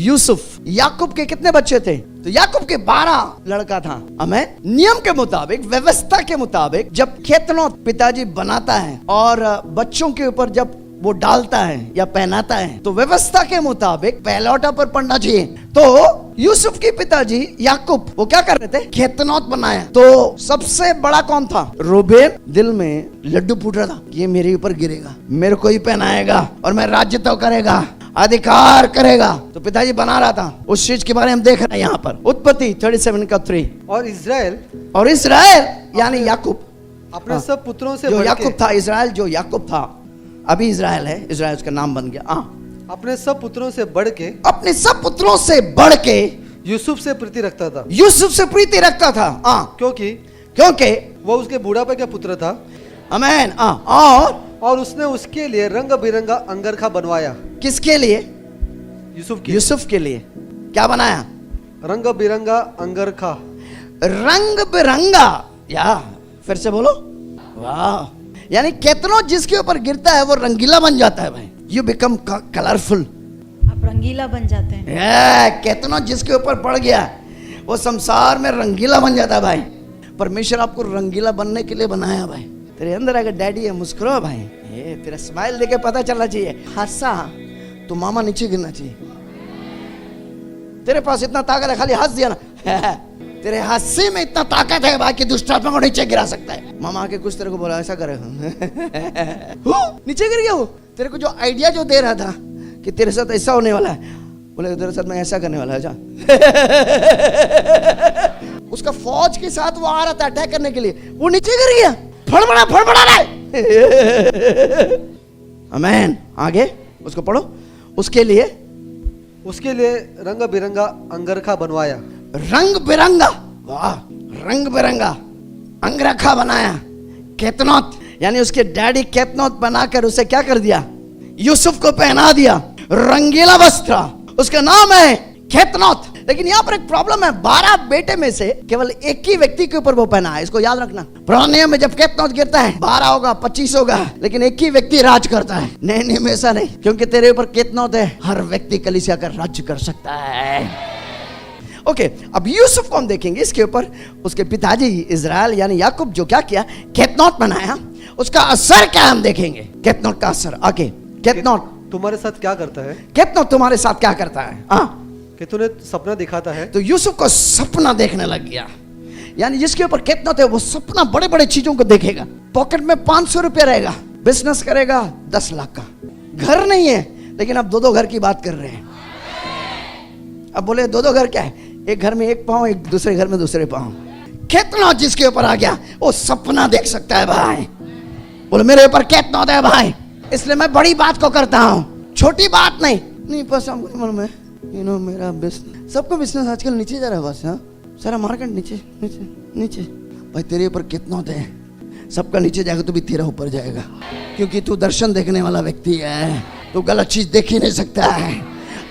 यूसुफ, याकूब के कितने बच्चे थे? तो याकूब के 12 लड़का था। हमें नियम के मुताबिक, व्यवस्था के मुताबिक, जब खेतनौत पिताजी बनाता है और बच्चों के ऊपर जब वो डालता है या पहनाता है, तो व्यवस्था के मुताबिक पहलौठा पर पड़ना चाहिए। तो यूसुफ के पिताजी याकूब वो क्या कर रहे थे? खेतनौत बनाया। तो सबसे बड़ा कौन था? रूबेन। दिल में लड्डू फूट रहा था, ये मेरे ऊपर गिरेगा, मेरे को ही पहनाएगा और मैं राज्य तो करेगा, अधिकार करेगा। तो पिताजी बना रहा था, उस चीज के बारे में हम देख रहे हैं यहाँ पर। उत्पत्ति 37:3। और इस्राएल यानी याकूब अपने सब पुत्रों से जो याकूब था, इस्राएल जो याकूब था, अभी इस्राएल है, इस्राएल उसका नाम बन गया। अपने सब पुत्रों से बढ़ के, अपने सब पुत्रों से बढ़ के यूसुफ से प्रीति रखता था। यूसुफ से प्रीति रखता था। क्योंकि वो उसके बुढ़ापे का पुत्र था। आमीन। और उसने उसके लिए रंग बिरंगा अंगरखा बनवाया। किसके लिए? यूसुफ के लिए। क्या बनाया? रंग बिरंगा अंगरखा। रंग बिरंगा, या फिर से बोलो, वाह। यानी केतनो जिसके ऊपर गिरता है वो रंगीला बन जाता है भाई। यू बिकम कलरफुल, आप रंगीला बन जाते हैं। केतनो जिसके ऊपर पड़ गया वो संसार में रंगीला बन जाता है भाई। परमेश्वर आपको रंगीला बनने के लिए बनाया भाई। तेरे अंदर अगर डैडी है, मुस्कुराओ भाई। ये तेरा स्माइल देके पता चलना चाहिए, हंसा तो मामा नीचे गिरना चाहिए। तेरे पास इतना ताकत है, खाली हंस दिया ना, तेरे हंसी में इतना ताकत है भाई कि दुष्ट आत्मा को नीचे गिरा सकता है। मामा के कुछ तेरे को बोला ऐसा करे नीचे गिर गया वो। तेरे को जो आइडिया जो दे रहा था कि तेरे साथ ऐसा होने वाला है, बोले तेरे साथ मैं ऐसा करने वाला है। जा उसका फौज के साथ वो आ रहा था अटैक करने के लिए, वो नीचे गिर गया। फड़फड़ा रहा है। आमीन। आगे उसको पढ़ो। उसके लिए रंग बिरंगा अंगरखा बनवाया। रंग बिरंगा, वाह, रंग बिरंगा अंगरखा बनाया। केतनौत, यानी उसके डैडी केतनौत बनाकर उसे क्या कर दिया? यूसुफ को पहना दिया रंगीला वस्त्र। उसका नाम है केतनौत। लेकिन यहाँ पर एक प्रॉब्लम है, 12 बेटे में से केवल एक ही व्यक्ति के ऊपर वो पहना है। इसको याद रखना। पुराने नियम में जब केतनौत गिरता है 12 होगा, 25 होगा, लेकिन एक ही व्यक्ति राज करता है। नए नियम में ऐसा नहीं, क्योंकि तेरे ऊपर केतनौत है, हर व्यक्ति कलीसिया का राज्य कर सकता है। ओके, अब यूसुफ को हम देखेंगे। इसके ऊपर उसके पिताजी इजराइल यानी याकूब जो क्या किया, केतनौत बनाया, उसका असर क्या हम देखेंगे। केतनौत का असर। आगे, केतनौत तुम्हारे साथ क्या करता है? केतनौत तुम्हारे साथ क्या करता है? कि तूने सपना दिखाता है। तो यूसुफ को सपना देखने लग गया। यानी जिसके ऊपर केतनौत है वो सपना बड़े बड़े चीजों को देखेगा। पॉकेट में 500 रुपया रहेगा, बिजनेस करेगा 10 लाख का। घर नहीं है, लेकिन अब 2-2 घर की बात कर रहे हैं। अब बोले 2-2 घर क्या है? एक घर में एक पाँव, एक दूसरे घर में दूसरे पाँव। केतनौत जिसके ऊपर आ गया वो सपना देख सकता है भाई। बोले मेरे ऊपर केतनौत है भाई, इसलिए मैं बड़ी बात को करता हूँ, छोटी बात नहीं। बस हमको मालूम है, मेरा बिजनेस, सबका बिजनेस आजकल नीचे जा रहा है बस। सारा मार्केट नीचे नीचे नीचे। भाई तेरे ऊपर केतनौत है, सबका नीचे जाएगा तो भी तेरा ऊपर जाएगा, क्योंकि तू दर्शन देखने वाला व्यक्ति है। तू गलत चीज देख ही नहीं सकता है।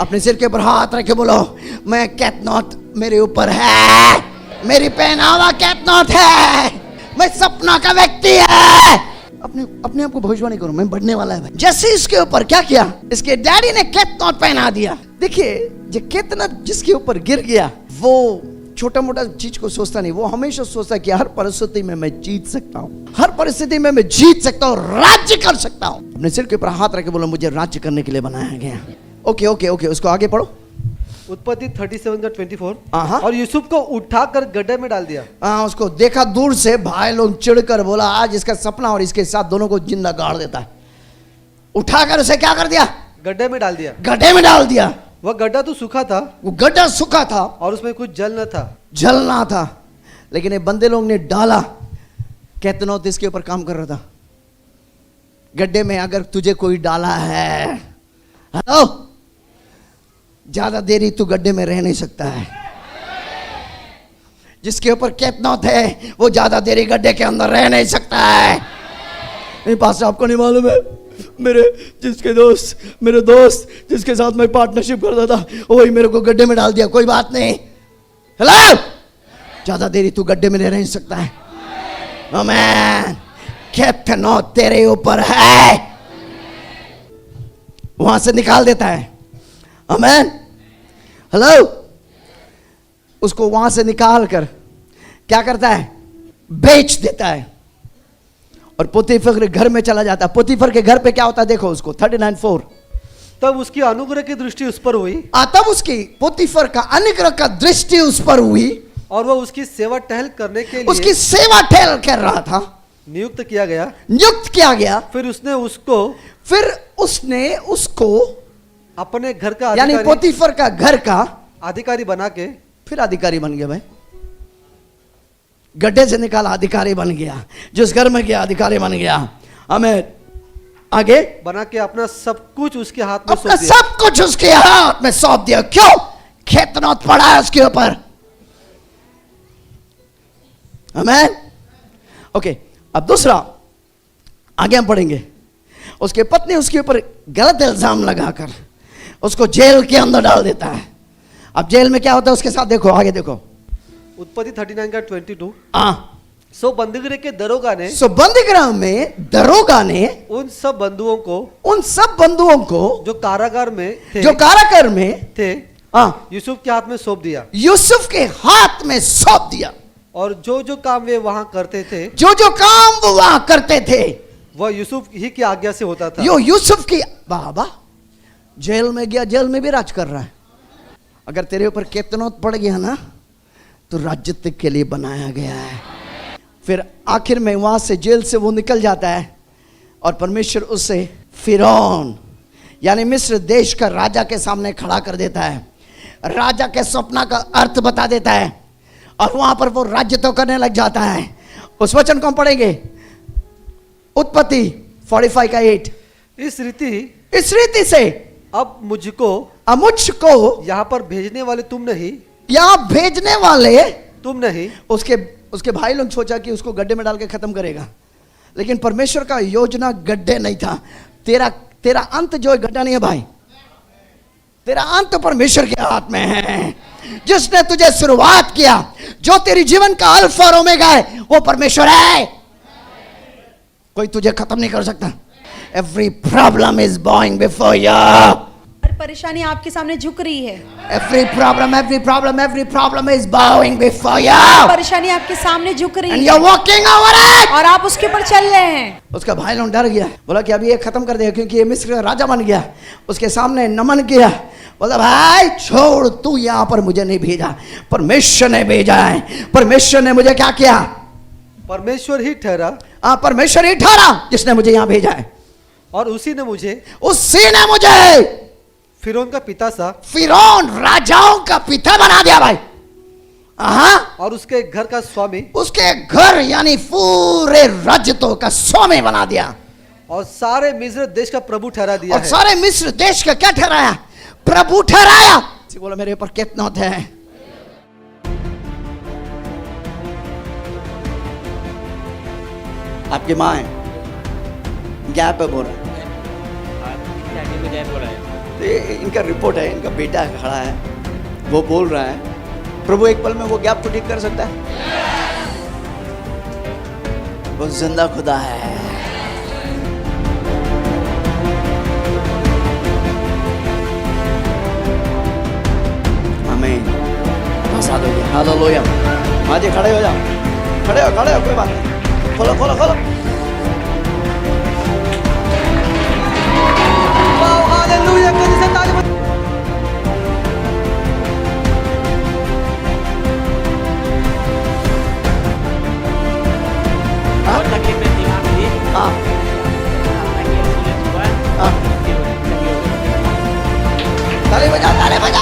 अपने सिर के ऊपर हाथ रख के बोलो, मैं केतनौत मेरे ऊपर है, मेरी पहनावा केतनौत है, मैं सपना का व्यक्ति है। अपने आप को भविष्यवाणी करो, मैं बढ़ने वाला है भाई। जैसे इसके ऊपर क्या किया, इसके डैडी ने केतनौत पहना दिया। देखिए, जो केतनौत जिसके ऊपर गिर गया वो छोटा मोटा चीज को सोचता नहीं, वो हमेशा सोचता है कि हर परिस्थिति में मैं जीत सकता हूँ, हर परिस्थिति में मैं जीत सकता हूँ, राज्य कर सकता हूँ। अपने सिर के ऊपर हाथ रख के बोलो, मुझे राज्य करने के लिए बनाया गया। ओके ओके ओके, उसको आगे पढ़ो। उत्पत्ति 37:24। और यूसुफ को उठाकर गड्ढे में डाल दिया। उसको देखा दूर से, भाई लोग चिढ़कर बोला आज इसका सपना और इसके साथ दोनों को जिंदा गाड़ देता है। उठाकर उसे क्या कर दिया? गड्ढे में डाल दिया। गड्ढे में डाल दिया। वह गड्ढा तो सूखा था, वो गड्ढा सूखा था और उसमें कुछ जलना था। लेकिन ये बंदे लोग ने डाला। केतनौत इसके ऊपर काम कर रहा था। गड्ढे में अगर तुझे कोई डाला है, हेलो, ज्यादा देरी तू गड्ढे में रह नहीं सकता है। जिसके ऊपर केतनौत है वो ज्यादा देरी गड्ढे के अंदर रह नहीं सकता है। मेरे पास आपको नहीं मालूम है, मेरे दोस्त जिसके साथ मैं पार्टनरशिप करता था, वही मेरे को गड्ढे में डाल दिया। कोई बात नहीं, हेलो, ज्यादा देरी तू गड्ढे में रह नहीं सकता है। आमीन। केतनौत तेरे ऊपर है, वहां से निकाल देता है। आमीन। हेलो, उसको वहां से निकाल कर क्या करता है, बेच देता है और पोतीफर के घर में चला जाता है। पोतीफर के घर पे क्या होता है देखो उसको, 39:4। तब उसकी अनुग्रह की दृष्टि उस पर हुई तब उसकी पोतीफर का अनुग्रह का दृष्टि उस पर हुई और वह उसकी सेवा टहल करने के लिए उसकी सेवा ठहल कर रहा था, नियुक्त किया गया। नियुक्त किया गया। फिर उसने उसको अपने घर का यानी पोतीफर का घर का अधिकारी बना के फिर अधिकारी बन गया। भाई गड्ढे से निकाला, अधिकारी बन गया, जिस घर में गया अधिकारी बन गया। हमें आगे बना के अपना सब कुछ उसके हाथ में अपना सौंप दिया। सब कुछ उसके हाथ में सौंप दिया। क्यों? खेतनौत पड़ा है उसके ऊपर। आमेन। ओके, अब दूसरा आगे हम पढ़ेंगे। उसके पत्नी उसके ऊपर गलत इल्जाम लगाकर उसको जेल के अंदर डाल देता है। अब जेल में क्या होता है उसके साथ, देखो आगे देखो, उत्पत्ति 39 का 22। हाँ, सो बंदीगृह के दरोगा ने बंदीगृह में दरोगा ने उन सब बंधुओं को जो कारागार में थे, थे हाँ, यूसुफ के हाथ में सौंप दिया। यूसुफ के हाथ में सौंप दिया। और जो जो काम वे वहां करते थे, जो काम वो वहां करते थे, वह यूसुफ ही की आज्ञा से होता था। यूसुफ की बाबा जेल में गया, जेल में भी राज कर रहा है। अगर तेरे ऊपर केतनौत पड़ गया ना तो राज्यत्व के लिए बनाया गया है। फिर आखिर में वहां से जेल से वो निकल जाता है और परमेश्वर उसे फिरौन यानी मिस्र देश का राजा के सामने खड़ा कर देता है। राजा के स्वप्न का अर्थ बता देता है और वहां पर वो राज्य तो करने लग जाता है। उस वचन को हम पढ़ेंगे, उत्पत्ति 45 का 8। इस रीति से अब मुझको यहाँ पर भेजने वाले तुम नहीं, यहाँ भेजने वाले तुम नहीं। उसके भाई लोग सोचा कि उसको गड्ढे में डाल के खत्म करेगा, लेकिन परमेश्वर का योजना गड्ढे नहीं था। तेरा अंत जो है गड्ढा नहीं है भाई, तेरा अंत परमेश्वर के हाथ में है। जिसने तुझे शुरुआत किया, जो तेरी जीवन का अल्फा और ओमेगा है, वो परमेश्वर है। कोई तुझे खत्म नहीं कर सकता। Every problem is bowing before you. हर परेशानी आपके सामने झुक रही है। Every problem is bowing before you. परेशानी आपके सामने झुक रही And है you're walking over it. और आप उसके ऊपर चल रहे हैं। उसका भाई लोग डर गया, बोला कि अभी ये खत्म कर दे, क्योंकि ये मिस्र का राजा बन गया। उसके सामने नमन किया, बोला भाई छोड़, तू यहाँ पर मुझे नहीं भेजा, परमेश्वर ने भेजा है। परमेश्वर ने मुझे क्या किया? परमेश्वर ही ठहरा। परमेश्वर ही ठहरा जिसने मुझे यहाँ भेजा है। और उसी ने मुझे फिरौन का पिता सा, फिरौन राजाओं का पिता बना दिया भाई। और उसके घर का स्वामी, उसके घर यानी पूरे राज्यत्व का स्वामी बना दिया। और सारे मिस्र देश का प्रभु ठहरा दिया और सारे मिस्र देश का क्या ठहराया? प्रभु ठहराया। बोला मेरे ऊपर कितना है। आपकी माँ है, गैप है बोल रहा है। इनका रिपोर्ट है, इनका बेटा खड़ा है, वो बोल रहा है प्रभु एक पल में वो गैप को ठीक कर सकता है। वो जिंदा खुदा है। आमीन। आजाद हो गया। हालेलुया। माँ जी खड़े हो जाओ, खड़े हो, कोई बात नहीं। खोलो। हालेलुया। कलीसिया ताली बजाओ। ताली बजा।